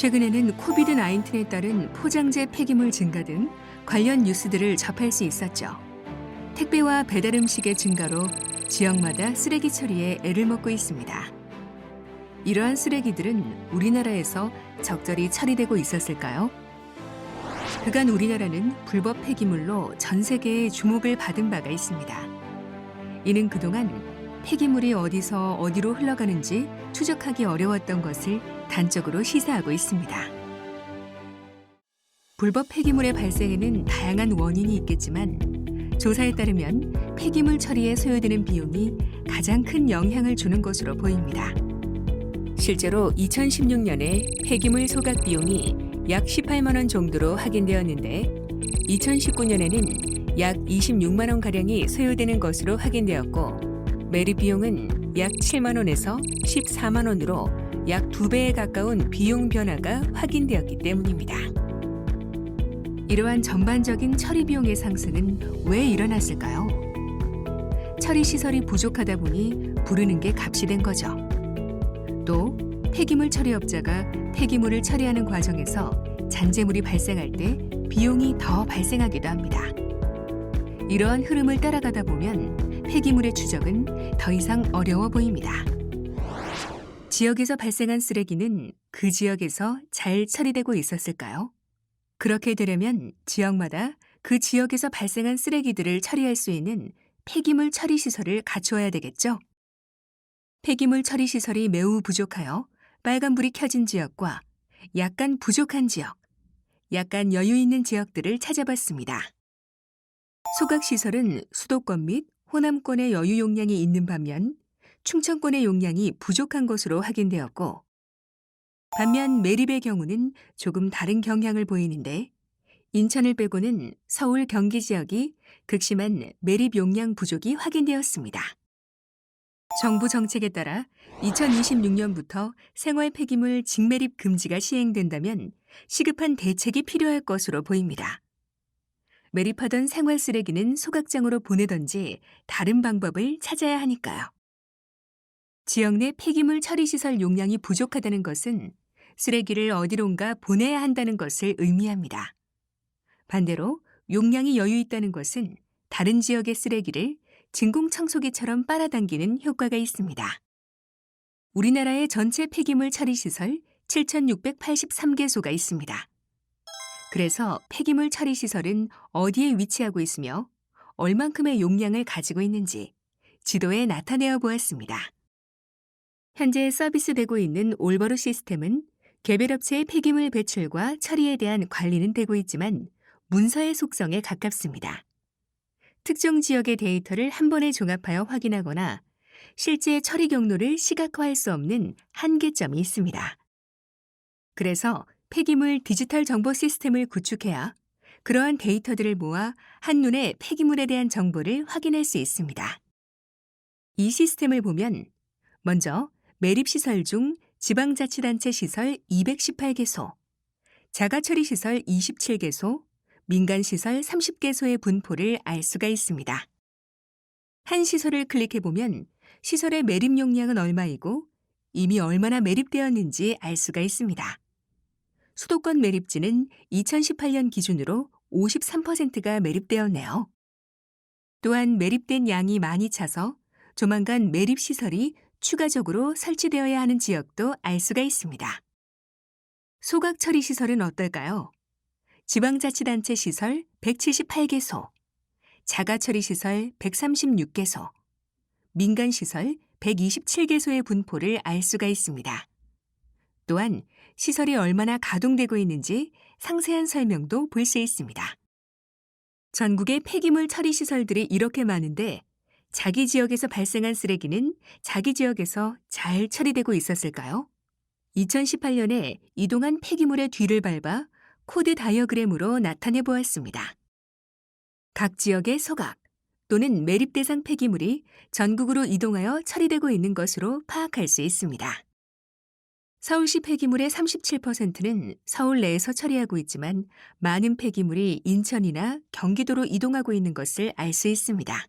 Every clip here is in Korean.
최근에는 코비드-19에 따른 포장재 폐기물 증가 등 관련 뉴스들을 접할 수 있었죠. 택배와 배달 음식의 증가로 지역마다 쓰레기 처리에 애를 먹고 있습니다. 이러한 쓰레기들은 우리나라에서 적절히 처리되고 있었을까요? 그간 우리나라는 불법 폐기물로 전 세계의 주목을 받은 바가 있습니다. 이는 그동안 폐기물이 어디서 어디로 흘러가는지 추적하기 어려웠던 것을 단적으로 시사하고 있습니다. 불법 폐기물의 발생에는 다양한 원인이 있겠지만 조사에 따르면 폐기물 처리에 소요되는 비용이 가장 큰 영향을 주는 것으로 보입니다. 실제로 2016년에 폐기물 소각 비용이 약 18만 원 정도로 확인되었는데 2019년에는 약 26만 원가량이 소요되는 것으로 확인되었고 매립 비용은 약 7만 원에서 14만 원으로 약 2배에 가까운 비용 변화가 확인되었기 때문입니다. 이러한 전반적인 처리 비용의 상승은 왜 일어났을까요? 처리 시설이 부족하다 보니 부르는 게 값이 된 거죠. 또 폐기물 처리업자가 폐기물을 처리하는 과정에서 잔재물이 발생할 때 비용이 더 발생하기도 합니다. 이러한 흐름을 따라가다 보면 폐기물의 추적은 더 이상 어려워 보입니다. 지역에서 발생한 쓰레기는 그 지역에서 잘 처리되고 있었을까요? 그렇게 되려면 지역마다 그 지역에서 발생한 쓰레기들을 처리할 수 있는 폐기물 처리 시설을 갖추어야 되겠죠? 폐기물 처리 시설이 매우 부족하여 빨간불이 켜진 지역과 약간 부족한 지역, 약간 여유 있는 지역들을 찾아봤습니다. 소각시설은 수도권 및 호남권의 여유 용량이 있는 반면 충청권의 용량이 부족한 것으로 확인되었고 반면 매립의 경우는 조금 다른 경향을 보이는데 인천을 빼고는 서울, 경기 지역이 극심한 매립 용량 부족이 확인되었습니다. 정부 정책에 따라 2026년부터 생활 폐기물 직매립 금지가 시행된다면 시급한 대책이 필요할 것으로 보입니다. 매립하던 생활 쓰레기는 소각장으로 보내던지 다른 방법을 찾아야 하니까요. 지역 내 폐기물 처리 시설 용량이 부족하다는 것은 쓰레기를 어디론가 보내야 한다는 것을 의미합니다. 반대로 용량이 여유 있다는 것은 다른 지역의 쓰레기를 진공청소기처럼 빨아당기는 효과가 있습니다. 우리나라의 전체 폐기물 처리 시설 7,683개소가 있습니다. 그래서 폐기물 처리 시설은 어디에 위치하고 있으며 얼만큼의 용량을 가지고 있는지 지도에 나타내어 보았습니다. 현재 서비스되고 있는 올버로 시스템은 개별업체의 폐기물 배출과 처리에 대한 관리는 되고 있지만 문서의 속성에 가깝습니다. 특정 지역의 데이터를 한 번에 종합하여 확인하거나 실제 처리 경로를 시각화할 수 없는 한계점이 있습니다. 그래서 폐기물 디지털 정보 시스템을 구축해야 그러한 데이터들을 모아 한눈에 폐기물에 대한 정보를 확인할 수 있습니다. 이 시스템을 보면 먼저 매립시설 중 지방자치단체 시설 218개소, 자가처리시설 27개소, 민간시설 30개소의 분포를 알 수가 있습니다. 한 시설을 클릭해보면 시설의 매립 용량은 얼마이고 이미 얼마나 매립되었는지 알 수가 있습니다. 수도권 매립지는 2018년 기준으로 53%가 매립되었네요. 또한 매립된 양이 많이 차서 조만간 매립시설이 추가적으로 설치되어야 하는 지역도 알 수가 있습니다. 소각처리시설은 어떨까요? 지방자치단체 시설 178개소, 자가처리시설 136개소, 민간시설 127개소의 분포를 알 수가 있습니다. 또한 시설이 얼마나 가동되고 있는지 상세한 설명도 볼 수 있습니다. 전국의 폐기물 처리 시설들이 이렇게 많은데 자기 지역에서 발생한 쓰레기는 자기 지역에서 잘 처리되고 있었을까요? 2018년에 이동한 폐기물의 뒤를 밟아 코드 다이어그램으로 나타내 보았습니다. 각 지역의 소각 또는 매립 대상 폐기물이 전국으로 이동하여 처리되고 있는 것으로 파악할 수 있습니다. 서울시 폐기물의 37%는 서울 내에서 처리하고 있지만 많은 폐기물이 인천이나 경기도로 이동하고 있는 것을 알 수 있습니다.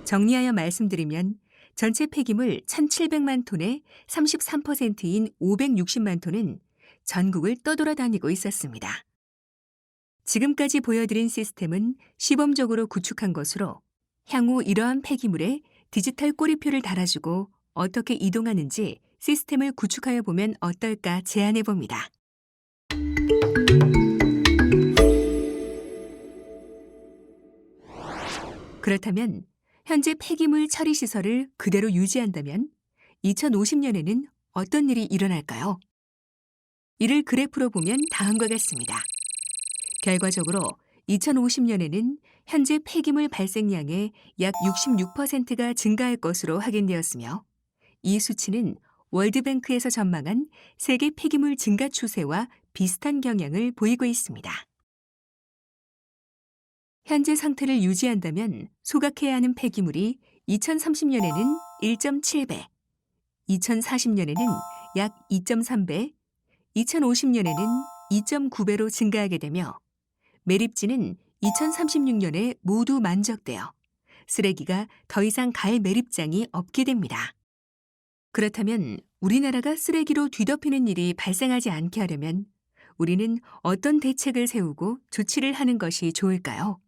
정리하여 말씀드리면 전체 폐기물 1,700만 톤의 33%인 560만 톤은 전국을 떠돌아다니고 있었습니다. 지금까지 보여드린 시스템은 시범적으로 구축한 것으로 향후 이러한 폐기물에 디지털 꼬리표를 달아주고 어떻게 이동하는지 시스템을 구축하여 보면 어떨까 제안해 봅니다. 그렇다면 현재 폐기물 처리 시설을 그대로 유지한다면 2050년에는 어떤 일이 일어날까요? 이를 그래프로 보면 다음과 같습니다. 결과적으로 2050년에는 현재 폐기물 발생량의 약 66%가 증가할 것으로 확인되었으며 이 수치는 월드뱅크에서 전망한 세계 폐기물 증가 추세와 비슷한 경향을 보이고 있습니다. 현재 상태를 유지한다면 소각해야 하는 폐기물이 2030년에는 1.7배, 2040년에는 약 2.3배, 2050년에는 2.9배로 증가하게 되며 매립지는 2036년에 모두 만족되어 쓰레기가 더 이상 갈 매립장이 없게 됩니다. 그렇다면 우리나라가 쓰레기로 뒤덮이는 일이 발생하지 않게 하려면 우리는 어떤 대책을 세우고 조치를 하는 것이 좋을까요?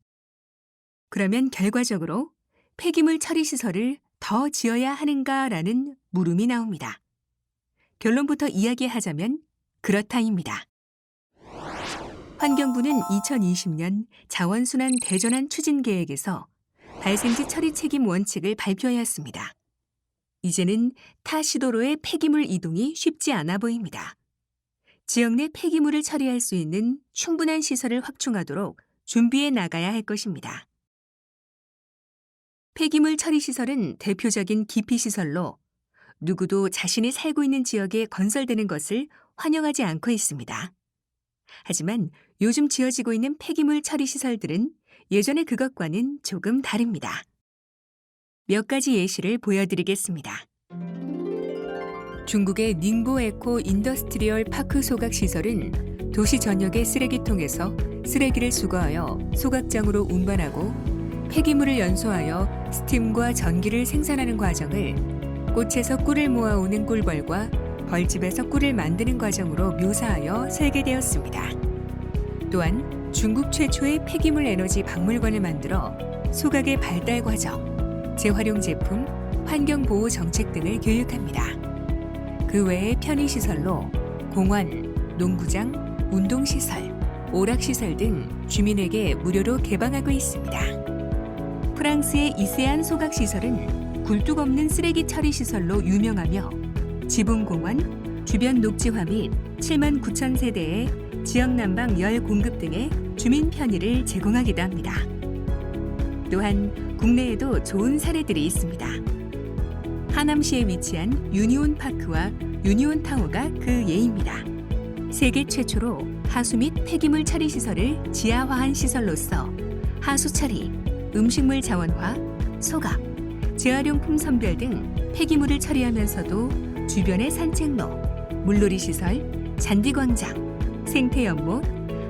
그러면 결과적으로 폐기물 처리 시설을 더 지어야 하는가라는 물음이 나옵니다. 결론부터 이야기하자면 그렇다입니다. 환경부는 2020년 자원순환 대전환 추진계획에서 발생지 처리 책임 원칙을 발표하였습니다. 이제는 타 시도로의 폐기물 이동이 쉽지 않아 보입니다. 지역 내 폐기물을 처리할 수 있는 충분한 시설을 확충하도록 준비해 나가야 할 것입니다. 폐기물 처리 시설은 대표적인 기피시설로 누구도 자신이 살고 있는 지역에 건설되는 것을 환영하지 않고 있습니다. 하지만 요즘 지어지고 있는 폐기물 처리 시설들은 예전의 그것과는 조금 다릅니다. 몇 가지 예시를 보여드리겠습니다. 중국의 닝보 에코 인더스트리얼 파크 소각 시설은 도시 전역의 쓰레기통에서 쓰레기를 수거하여 소각장으로 운반하고 폐기물을 연소하여 스팀과 전기를 생산하는 과정을 꽃에서 꿀을 모아오는 꿀벌과 벌집에서 꿀을 만드는 과정으로 묘사하여 설계되었습니다. 또한 중국 최초의 폐기물 에너지 박물관을 만들어 소각의 발달 과정, 재활용 제품, 환경보호 정책 등을 교육합니다. 그 외에 편의시설로 공원, 농구장, 운동시설, 오락시설 등 주민에게 무료로 개방하고 있습니다. 프랑스의 이세안 소각시설은 굴뚝 없는 쓰레기 처리 시설로 유명하며 지붕공원, 주변 녹지화 및 7만 9천 세대의 지역 난방 열 공급 등의 주민 편의를 제공하기도 합니다. 또한 국내에도 좋은 사례들이 있습니다. 하남시에 위치한 유니온 파크와 유니온 타워가 그 예입니다. 세계 최초로 하수 및 폐기물 처리 시설을 지하화한 시설로서 하수 처리, 음식물 자원화, 소각, 재활용품 선별 등 폐기물을 처리하면서도 주변의 산책로, 물놀이 시설, 잔디광장, 생태연못,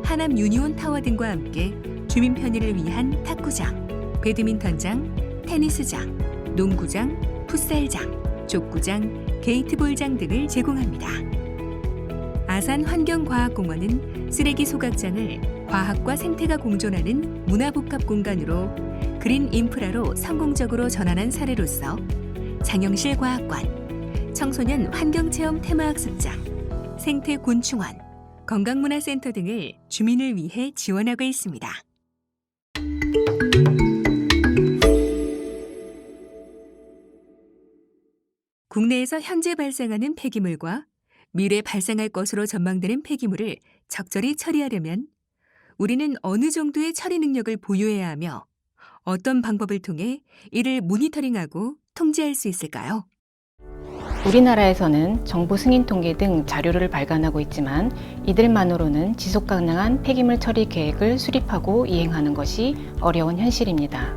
하남 유니온 타워 등과 함께 주민 편의를 위한 탁구장, 배드민턴장, 테니스장, 농구장, 풋살장, 족구장, 게이트볼장 등을 제공합니다. 아산 환경과학공원은 쓰레기 소각장을 과학과 생태가 공존하는 문화복합 공간으로 그린 인프라로 성공적으로 전환한 사례로서 장영실 과학관, 청소년 환경체험 테마학습장, 생태곤충원, 건강문화센터 등을 주민을 위해 지원하고 있습니다. 국내에서 현재 발생하는 폐기물과 미래 발생할 것으로 전망되는 폐기물을 적절히 처리하려면 우리는 어느 정도의 처리 능력을 보유해야 하며 어떤 방법을 통해 이를 모니터링하고 통제할 수 있을까요? 우리나라에서는 정부 승인 통계 등 자료를 발간하고 있지만 이들만으로는 지속 가능한 폐기물 처리 계획을 수립하고 이행하는 것이 어려운 현실입니다.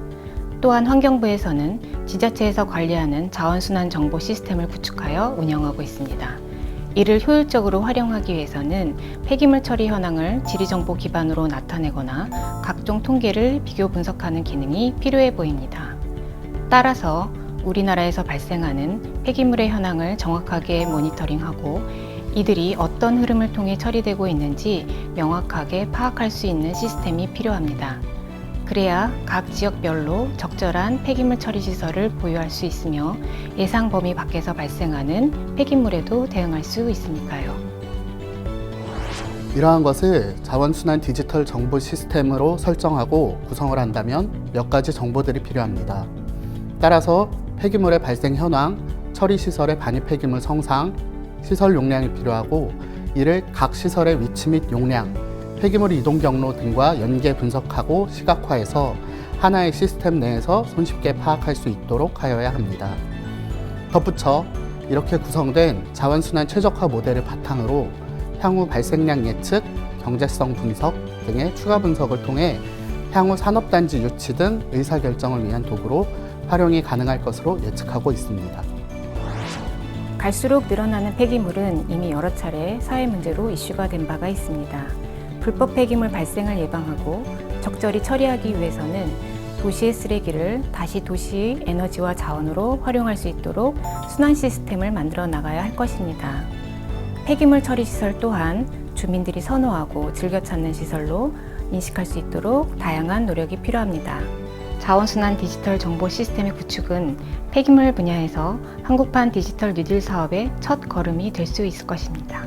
또한 환경부에서는 지자체에서 관리하는 자원순환 정보 시스템을 구축하여 운영하고 있습니다. 이를 효율적으로 활용하기 위해서는 폐기물 처리 현황을 지리정보 기반으로 나타내거나 각종 통계를 비교 분석하는 기능이 필요해 보입니다. 따라서 우리나라에서 발생하는 폐기물의 현황을 정확하게 모니터링하고 이들이 어떤 흐름을 통해 처리되고 있는지 명확하게 파악할 수 있는 시스템이 필요합니다. 그래야 각 지역별로 적절한 폐기물 처리 시설을 보유할 수 있으며 예상 범위 밖에서 발생하는 폐기물에도 대응할 수 있으니까요. 이러한 것을 자원순환 디지털 정보 시스템으로 설정하고 구성을 한다면 몇 가지 정보들이 필요합니다. 따라서 폐기물의 발생 현황, 처리 시설의 반입 폐기물 성상, 시설 용량이 필요하고 이를 각 시설의 위치 및 용량, 폐기물 이동 경로 등과 연계 분석하고 시각화해서 하나의 시스템 내에서 손쉽게 파악할 수 있도록 하여야 합니다. 덧붙여 이렇게 구성된 자원순환 최적화 모델을 바탕으로 향후 발생량 예측, 경제성 분석 등의 추가 분석을 통해 향후 산업단지 유치 등 의사결정을 위한 도구로 활용이 가능할 것으로 예측하고 있습니다. 갈수록 늘어나는 폐기물은 이미 여러 차례 사회 문제로 이슈가 된 바가 있습니다. 불법 폐기물 발생을 예방하고 적절히 처리하기 위해서는 도시의 쓰레기를 다시 도시의 에너지와 자원으로 활용할 수 있도록 순환 시스템을 만들어 나가야 할 것입니다. 폐기물 처리 시설 또한 주민들이 선호하고 즐겨 찾는 시설로 인식할 수 있도록 다양한 노력이 필요합니다. 자원순환 디지털 정보 시스템의 구축은 폐기물 분야에서 한국판 디지털 뉴딜 사업의 첫 걸음이 될 수 있을 것입니다.